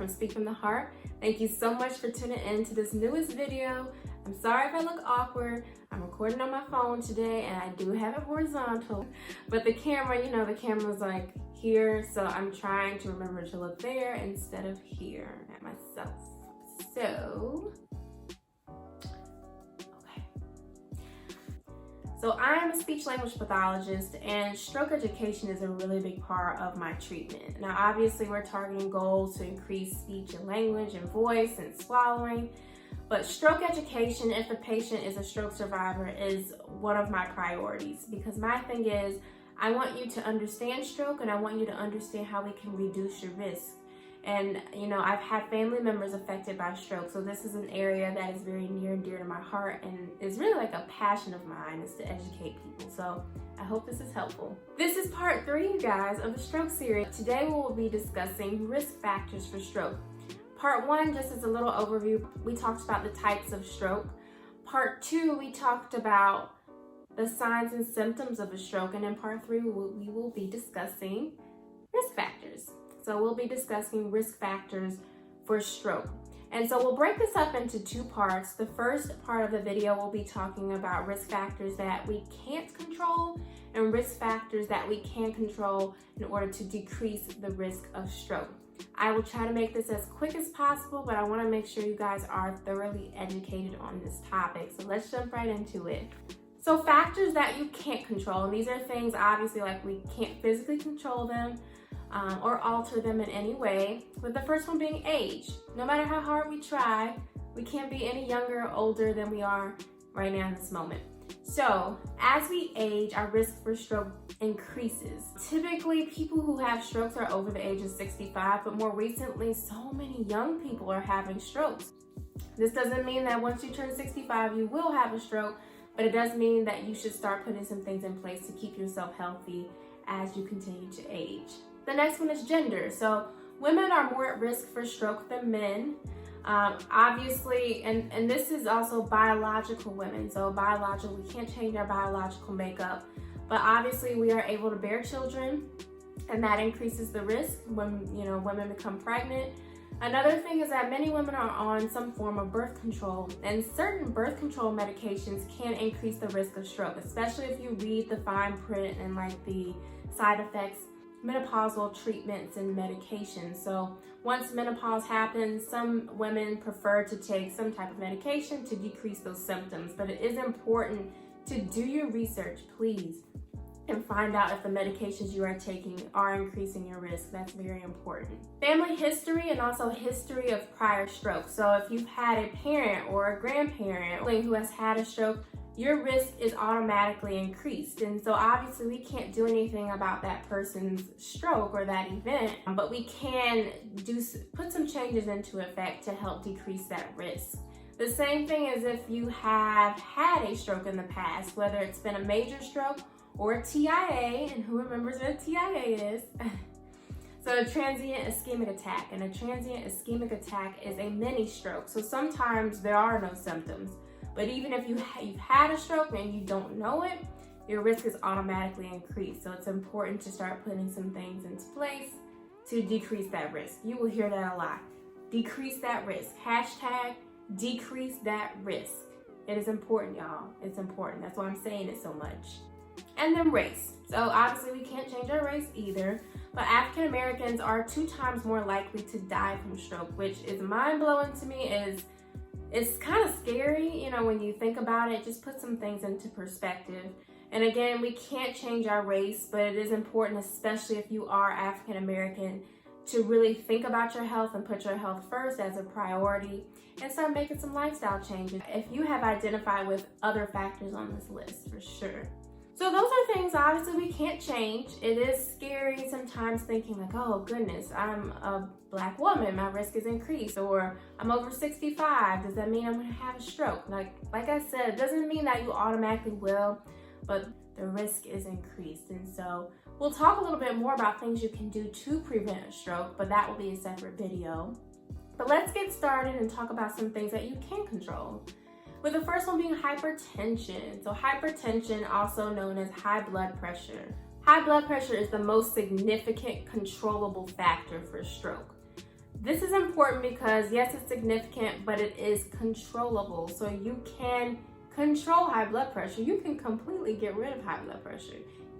from Speak from the Heart. Thank you so much for tuning in to this newest video. I'm sorry if I look awkward. I'm recording on my phone today and I do have it horizontal, but the camera, you know, the camera's like here, so I'm trying to remember to look there instead of here at myself. So, So I am a speech language pathologist, and stroke education is a really big part of my treatment. Now, obviously we're targeting goals to increase speech and language and voice and swallowing, but stroke education, if the patient is a stroke survivor, is one of my priorities, because my thing is, I want you to understand stroke and I want you to understand how we can reduce your risk. And, you know, I've had family members affected by stroke, so this is an area that is very near and dear to my heart and is really like a passion of mine, is to educate people. So I hope this is helpful. This is part 3, you guys, of the stroke series. Today we will be discussing risk factors for stroke. Part 1, just as a little overview, we talked about the types of stroke. Part 2, we talked about the signs and symptoms of a stroke. And in part 3, we will be discussing risk factors. So we'll be discussing risk factors for stroke. And so we'll break this up into 2 parts. The first part of the video will be talking about risk factors that we can't control and risk factors that we can control in order to decrease the risk of stroke. I will try to make this as quick as possible, but I want to make sure you guys are thoroughly educated on this topic. So let's jump right into it. So factors that you can't control, and these are things obviously like we can't physically control them, or alter them in any way, with the first one being age. No matter how hard we try, we can't be any younger or older than we are right now in this moment. So as we age, our risk for stroke increases. Typically, people who have strokes are over the age of 65, but more recently, so many young people are having strokes. This doesn't mean that once you turn 65, you will have a stroke, but it does mean that you should start putting some things in place to keep yourself healthy as you continue to age. The next one is gender. So women are more at risk for stroke than men. Obviously, and this is also biological women. So biological, we can't change our biological makeup, but obviously we are able to bear children, and that increases the risk when, you know, women become pregnant. Another thing is that many women are on some form of birth control, and certain birth control medications can increase the risk of stroke, especially if you read the fine print and like the side effects, menopausal treatments and medications. So once menopause happens, some women prefer to take some type of medication to decrease those symptoms, but it is important to do your research, please, and find out if the medications you are taking are increasing your risk. That's very important. Family history and also history of prior strokes. So if you've had a parent or a grandparent who has had a stroke, your risk is automatically increased. And so obviously we can't do anything about that person's stroke or that event, but we can put some changes into effect to help decrease that risk. The same thing as if you have had a stroke in the past, whether it's been a major stroke or a TIA, and who remembers what a TIA is? So a transient ischemic attack, and a transient ischemic attack is a mini stroke. So sometimes there are no symptoms, but even if you've had a stroke and you don't know it, your risk is automatically increased. So it's important to start putting some things into place to decrease that risk. You will hear that a lot. Decrease that risk. Hashtag decrease that risk. It is important, y'all. It's important. That's why I'm saying it so much. And then race. So obviously we can't change our race either, but African Americans are 2 times more likely to die from stroke, which is mind-blowing to me. It's kind of scary, you know, when you think about it. Just put some things into perspective. And again, we can't change our race, but it is important, especially if you are African American, to really think about your health and put your health first as a priority and start making some lifestyle changes if you have identified with other factors on this list, for sure. So those are things obviously we can't change. It is scary sometimes thinking like, oh goodness, I'm a Black woman, my risk is increased, or I'm over 65, does that mean I'm gonna have a stroke? Like I said, it doesn't mean that you automatically will, but the risk is increased. And so we'll talk a little bit more about things you can do to prevent a stroke, but that will be a separate video. But let's get started and talk about some things that you can control, with the first one being hypertension. So hypertension, also known as high blood pressure. High blood pressure is the most significant controllable factor for stroke. This is important because yes, it's significant, but it is controllable. So you can control high blood pressure. You can completely get rid of high blood pressure.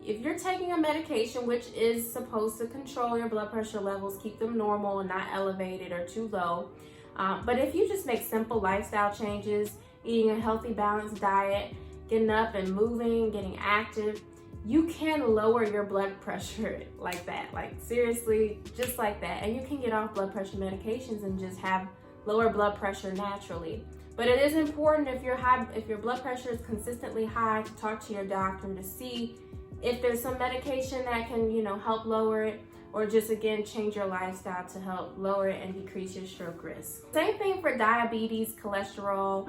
If you're taking a medication which is supposed to control your blood pressure levels, keep them normal and not elevated or too low, but if you just make simple lifestyle changes, eating a healthy, balanced diet, getting up and moving, getting active, you can lower your blood pressure like that, like seriously, just like that. And you can get off blood pressure medications and just have lower blood pressure naturally. But it is important if your blood pressure is consistently high to talk to your doctor to see if there's some medication that can, help lower it, or just again change your lifestyle to help lower it and decrease your stroke risk. Same thing for diabetes, cholesterol.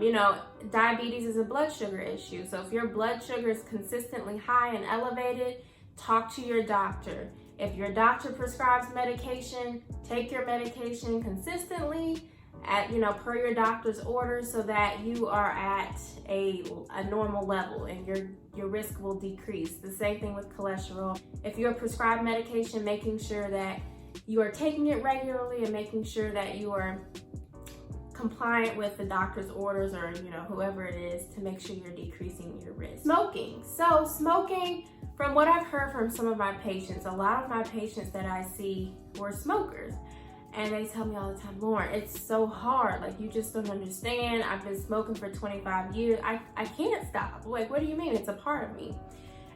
Diabetes is a blood sugar issue. So if your blood sugar is consistently high and elevated, talk to your doctor. If your doctor prescribes medication, take your medication consistently at per your doctor's orders so that you are at a normal level and your risk will decrease. The same thing with cholesterol. If you're prescribed medication, making sure that you are taking it regularly and making sure that you are compliant with the doctor's orders or whoever it is to make sure you're decreasing your risk. Smoking. So smoking, from what I've heard from some of my patients, a lot of my patients that I see were smokers. And they tell me all the time, Lauren, it's so hard. Like, you just don't understand. I've been smoking for 25 years. I can't stop. Like, what do you mean? It's a part of me.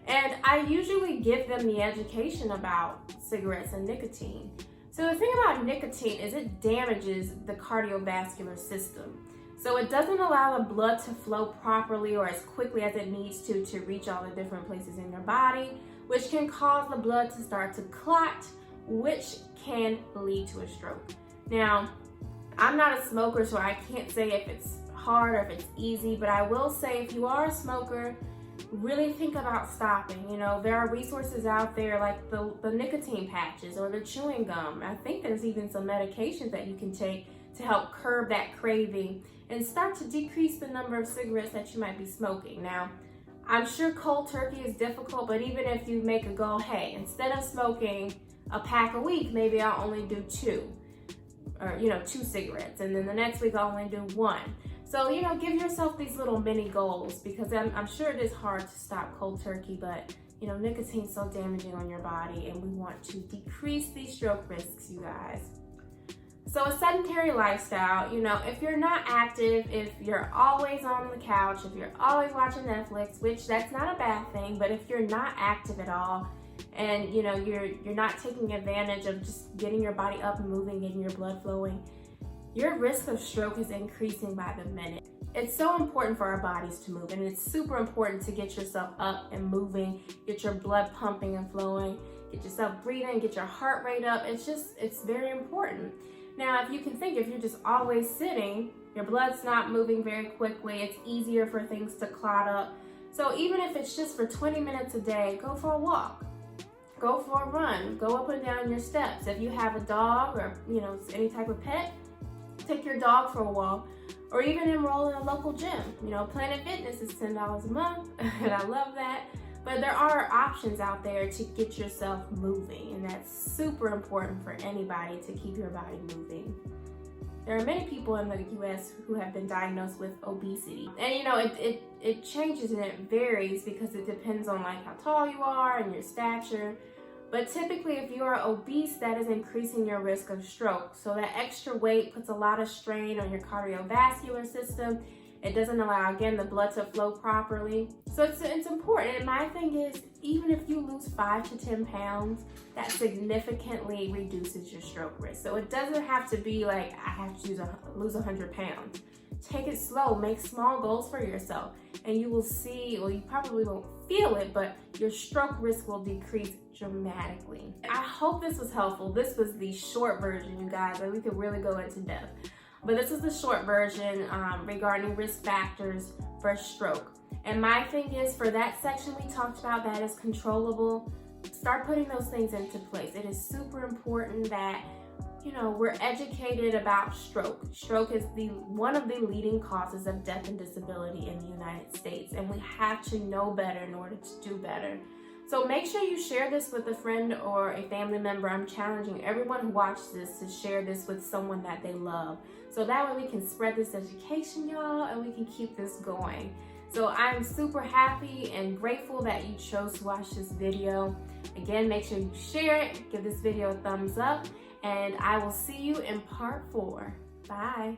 And I usually give them the education about cigarettes and nicotine. So the thing about nicotine is it damages the cardiovascular system. So it doesn't allow the blood to flow properly or as quickly as it needs to reach all the different places in your body, which can cause the blood to start to clot, which can lead to a stroke. Now, I'm not a smoker, so I can't say if it's hard or if it's easy, but I will say if you are a smoker, really think about stopping. There are resources out there like the nicotine patches or the chewing gum. I think there's even some medications that you can take to help curb that craving and start to decrease the number of cigarettes that you might be smoking. Now, I'm sure cold turkey is difficult, but even if you make a goal, hey, instead of smoking a pack a week, maybe I'll only do 2 cigarettes, and then the next week I'll only do 1. So give yourself these little mini goals, because I'm sure it is hard to stop cold turkey, but nicotine's so damaging on your body, and we want to decrease these stroke risks, you guys. So a sedentary lifestyle, if you're not active, if you're always on the couch, if you're always watching Netflix, which that's not a bad thing, but if you're not active at all, and you're not taking advantage of just getting your body up and moving, getting your blood flowing, your risk of stroke is increasing by the minute. It's so important for our bodies to move, and it's super important to get yourself up and moving, get your blood pumping and flowing, get yourself breathing, get your heart rate up. It's very important. Now, if you can think, if you're just always sitting, your blood's not moving very quickly, it's easier for things to clot up. So even if it's just for 20 minutes a day, go for a walk. Go for a run, go up and down your steps. If you have a dog or any type of pet, take your dog for a walk, or even enroll in a local gym. Planet Fitness is $10 a month, and I love that. But there are options out there to get yourself moving, and that's super important for anybody to keep your body moving. There are many people in the US who have been diagnosed with obesity. And it changes and it varies because it depends on like how tall you are and your stature. But typically, if you are obese, that is increasing your risk of stroke. So that extra weight puts a lot of strain on your cardiovascular system. It doesn't allow, again, the blood to flow properly. So it's important. And my thing is, even if you lose 5 to 10 pounds, that significantly reduces your stroke risk. So it doesn't have to be like, I have to lose 100 pounds. Take it slow, make small goals for yourself, and you will see, well, you probably won't feel it, but your stroke risk will decrease dramatically. I hope this was helpful. This was the short version, you guys, and we could really go into depth. But this is the short version regarding risk factors for stroke. And my thing is, for that section we talked about that is controllable, start putting those things into place. It is super important that we're educated about stroke. Stroke is one of the leading causes of death and disability in the United States, and we have to know better in order to do better. So make sure you share this with a friend or a family member. I'm challenging everyone who watches this to share this with someone that they love. So that way we can spread this education, y'all, and we can keep this going. So I'm super happy and grateful that you chose to watch this video. Again, make sure you share it, give this video a thumbs up, and I will see you in part 4. Bye.